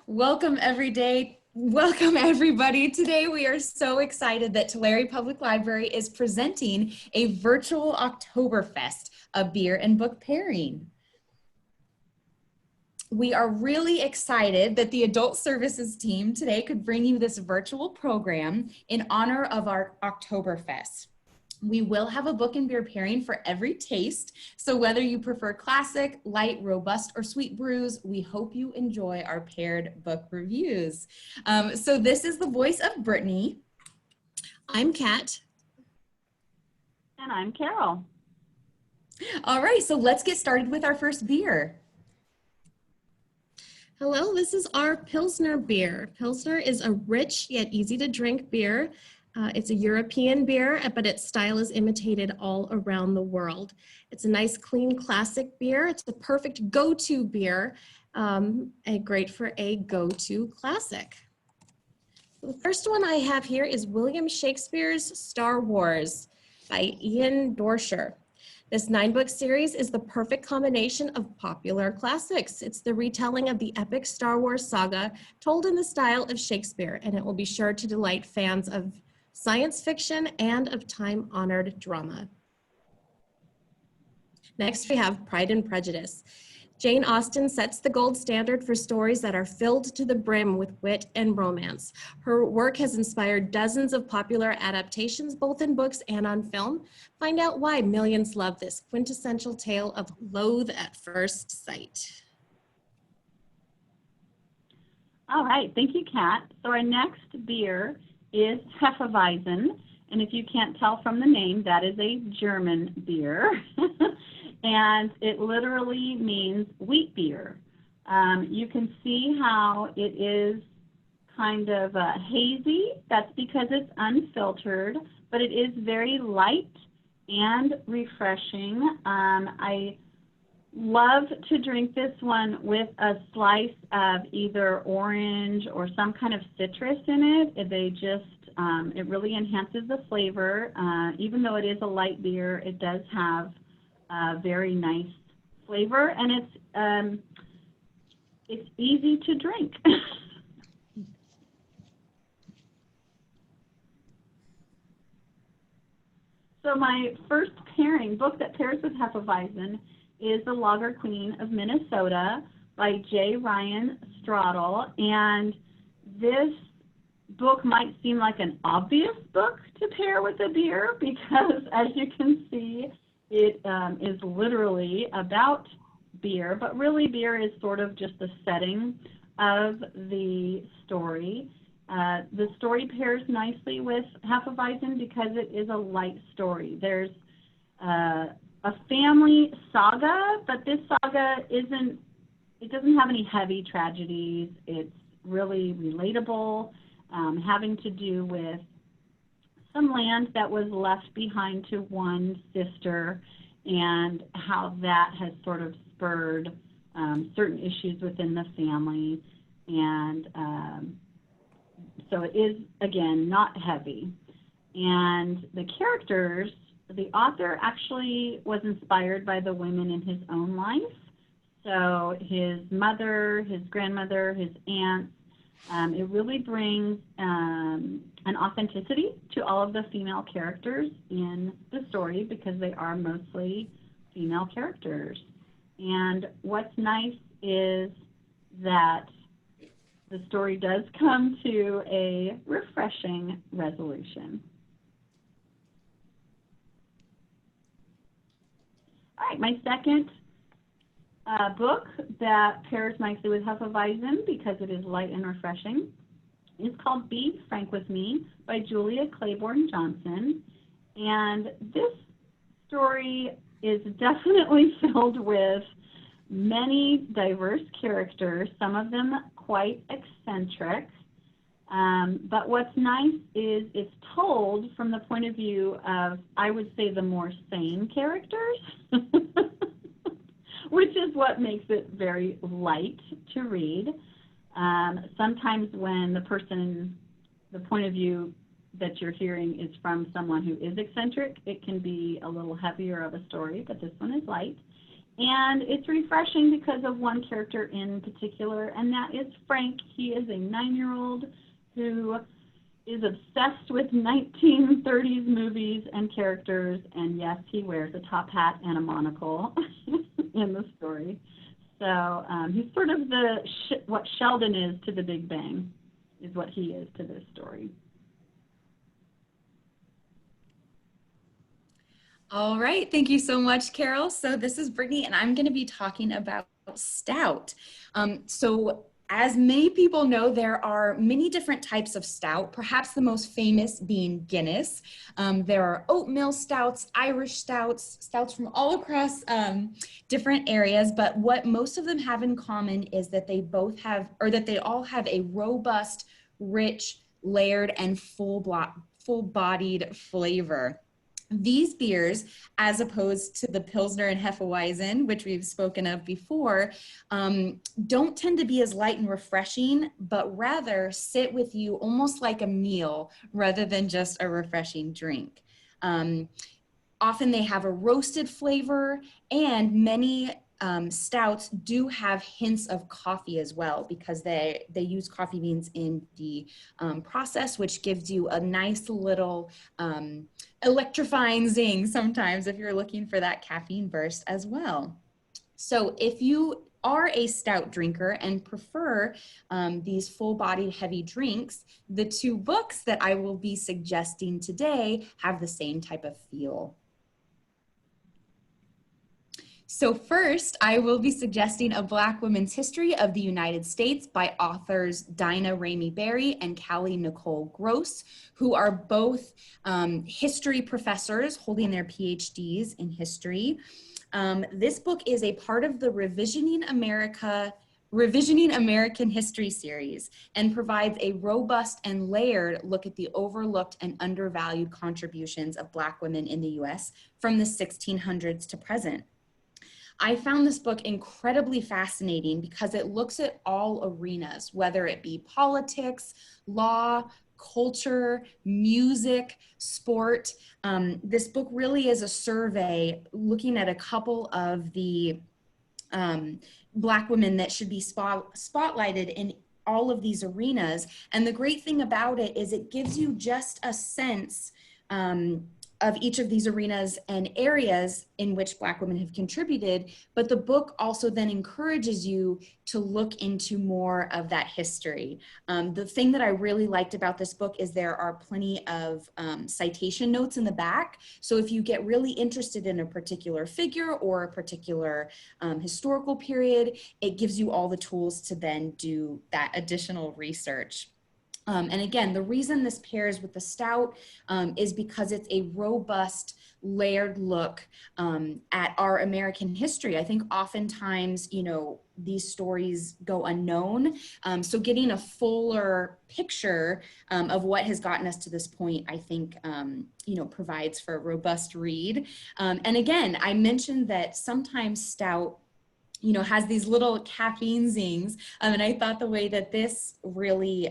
Welcome Welcome everybody. Today we are so excited that Tulare Public Library is presenting a virtual Oktoberfest, a beer and book pairing. We are really excited that the Adult Services team today could bring you this virtual program in honor of our Oktoberfest. We will have a book and beer pairing for every taste. So whether you prefer classic, light, robust, or sweet brews, we hope you enjoy our paired book reviews. So this is the voice of Brittany. I'm Kat. And I'm Carol. All right, so let's get started with our first beer. Hello, this is our Pilsner beer. Pilsner is a rich yet easy to drink beer. It's a European beer, but its style is imitated all around the world. It's a nice, clean, classic beer. It's the perfect go-to beer, great for a go-to classic. The first one I have here is William Shakespeare's Star Wars by Ian Dorsher. This 9-book series is the perfect combination of popular classics. It's the retelling of the epic Star Wars saga told in the style of Shakespeare, and it will be sure to delight fans of science fiction and of time-honored drama. Next, we have Pride and Prejudice. Jane Austen sets the gold standard for stories that are filled to the brim with wit and romance. Her work has inspired dozens of popular adaptations, both in books and on film. Find out why millions love this quintessential tale of loathe at first sight. All right, thank you, Kat. So our next beer is Hefeweizen, and if you can't tell from the name, that is a German beer. And it literally means wheat beer. You can see how it is kind of hazy. That's because it's unfiltered, but it is very light and refreshing. I love to drink this one with a slice of either orange or some kind of citrus in it. It really enhances the flavor. Even though it is a light beer, it does have very nice flavor, and it's easy to drink. So my first book that pairs with Hefeweizen is The Lager Queen of Minnesota by J. Ryan Straddle, and this book might seem like an obvious book to pair with a beer because, as you can see, it is literally about beer, but really beer is sort of just the setting of the story. The story pairs nicely with Hefeweizen because it is a light story. There's a family saga, but this saga doesn't have any heavy tragedies. It's really relatable, having to do with some land that was left behind to one sister and how that has sort of spurred certain issues within the family. And so it is, again, not heavy. And the characters, the author actually was inspired by the women in his own life. So his mother, his grandmother, his aunts. It really brings an authenticity to all of the female characters in the story because they are mostly female characters. And what's nice is that the story does come to a refreshing resolution. All right, my second book that pairs nicely with Hefeweizen because it is light and refreshing is called Be Frank With Me by Julia Claiborne Johnson. And this story is definitely filled with many diverse characters, some of them quite eccentric. But what's nice is it's told from the point of view of, I would say, the more sane characters, which is what makes it very light to read. Sometimes when the point of view that you're hearing is from someone who is eccentric, it can be a little heavier of a story, but this one is light. And it's refreshing because of one character in particular, and that is Frank. He is a 9-year-old who is obsessed with 1930s movies and characters, and yes, he wears a top hat and a monocle in the story. So he's sort of what Sheldon is to the Big Bang, is what he is to this story. All right, thank you so much, Carol. So this is Brittany, and I'm going to be talking about stout. So as many people know, there are many different types of stout, perhaps the most famous being Guinness. There are oatmeal stouts, Irish stouts, stouts from all across different areas, but what most of them have in common is that they both have, or that they all have a robust, rich, layered, and full-bodied flavor. These beers, as opposed to the Pilsner and Hefeweizen, which we've spoken of before, don't tend to be as light and refreshing, but rather sit with you almost like a meal rather than just a refreshing drink. Often they have a roasted flavor, and many stouts do have hints of coffee as well, because they use coffee beans in the process, which gives you a nice little electrifying zing sometimes if you're looking for that caffeine burst as well. So if you are a stout drinker and prefer these full-bodied heavy drinks, the two books that I will be suggesting today have the same type of feel. So first, I will be suggesting A Black Women's History of the United States by authors Dinah Ramey Berry and Callie Nicole Gross, who are both history professors holding their PhDs in history. This book is a part of the Revisioning American History series and provides a robust and layered look at the overlooked and undervalued contributions of Black women in the US from the 1600s to present. I found this book incredibly fascinating because it looks at all arenas, whether it be politics, law, culture, music, sport. This book really is a survey looking at a couple of the Black women that should be spotlighted in all of these arenas. And the great thing about it is it gives you just a sense of each of these arenas and areas in which Black women have contributed, but the book also then encourages you to look into more of that history. The thing that I really liked about this book is there are plenty of citation notes in the back. So if you get really interested in a particular figure or a particular historical period, it gives you all the tools to then do that additional research. And again, the reason this pairs with the stout is because it's a robust, layered look at our American history. I think oftentimes, you know, these stories go unknown. So getting a fuller picture of what has gotten us to this point, I think, you know, provides for a robust read. And again, I mentioned that sometimes stout, you know, has these little caffeine zings. And I thought the way that this really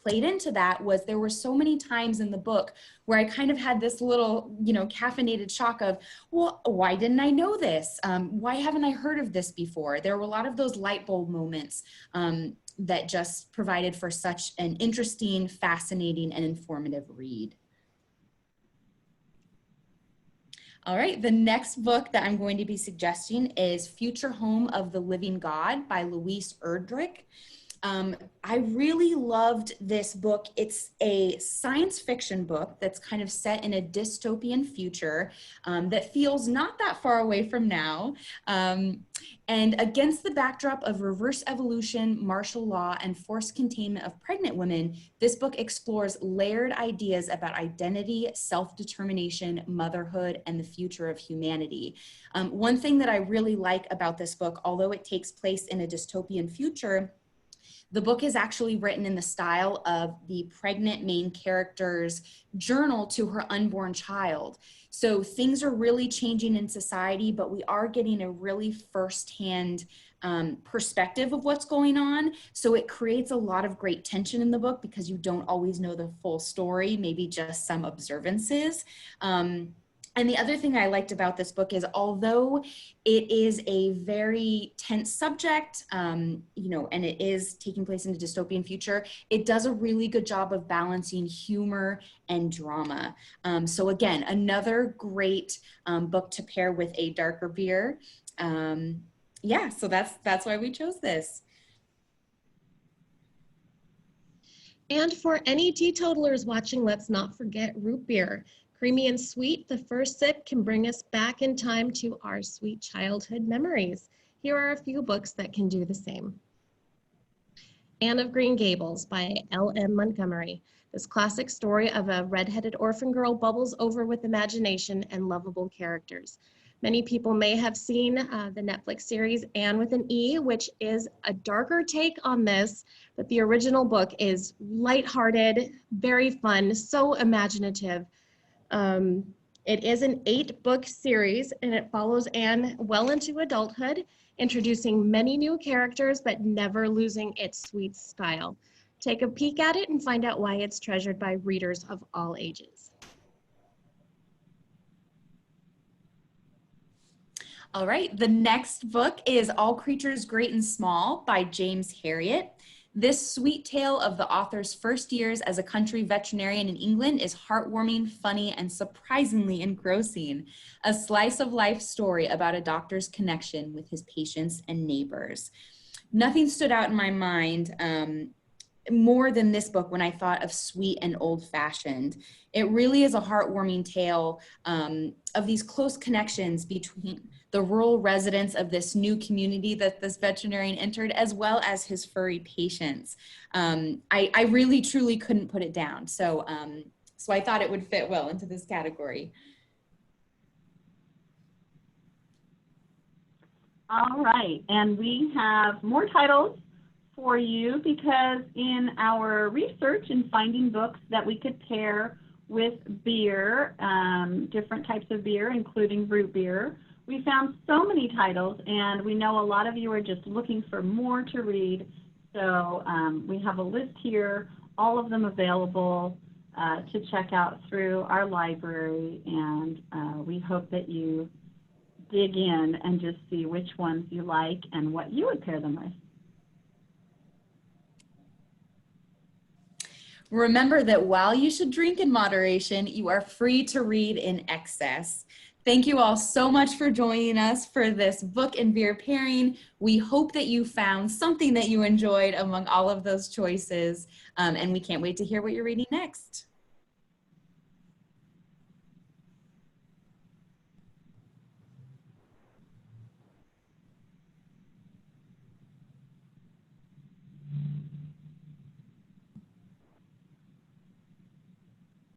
played into that was there were so many times in the book where I kind of had this little, you know, caffeinated shock of, well, why didn't I know this? Why haven't I heard of this before? There were a lot of those light bulb moments that just provided for such an interesting, fascinating, and informative read. All right, the next book that I'm going to be suggesting is Future Home of the Living God by LOUISE ERDRICH. I really loved this book. It's a science fiction book that's kind of set in a dystopian future that feels not that far away from now. And against the backdrop of reverse evolution, martial law, and forced containment of pregnant women, this book explores layered ideas about identity, self-determination, motherhood, and the future of humanity. One thing that I really like about this book, although it takes place in a dystopian future, the book is actually written in the style of the pregnant main character's journal to her unborn child. So things are really changing in society, but we are getting a really firsthand perspective of what's going on. So it creates a lot of great tension in the book because you don't always know the full story, maybe just some observances. And the other thing I liked about this book is, although it is a very tense subject, you know, and it is taking place in a dystopian future, it does a really good job of balancing humor and drama. So again, another great book to pair with a darker beer. Yeah, so that's why we chose this. And for any teetotalers watching, let's not forget root beer. Creamy and sweet, the first sip can bring us back in time to our sweet childhood memories. Here are a few books that can do the same. Anne of Green Gables by L.M. Montgomery. This classic story of a redheaded orphan girl bubbles over with imagination and lovable characters. Many people may have seen the Netflix series Anne with an E, which is a darker take on this, but the original book is lighthearted, very fun, so imaginative. It is an 8-book series, and it follows Anne well into adulthood, introducing many new characters, but never losing its sweet style. Take a peek at it and find out why it's treasured by readers of all ages. All right, the next book is All Creatures Great and Small by James Herriot. This sweet tale of the author's first years as a country veterinarian in England is heartwarming, funny, and surprisingly engrossing. A slice of life story about a doctor's connection with his patients and neighbors. Nothing stood out in my mind more than this book when I thought of sweet and old-fashioned. It really is a heartwarming tale of these close connections between the rural residents of this new community that this veterinarian entered, as well as his furry patients. I really, truly couldn't put it down. So I thought it would fit well into this category. All right, and we have more titles for you because in our research and finding books that we could pair with beer, different types of beer, including root beer, we found so many titles, and we know a lot of you are just looking for more to read. So we have a list here, all of them available to check out through our library, and we hope that you dig in and just see which ones you like and what you would pair them with. Remember that while you should drink in moderation, you are free to read in excess. Thank you all so much for joining us for this book and beer pairing. We hope that you found something that you enjoyed among all of those choices, and we can't wait to hear what you're reading next.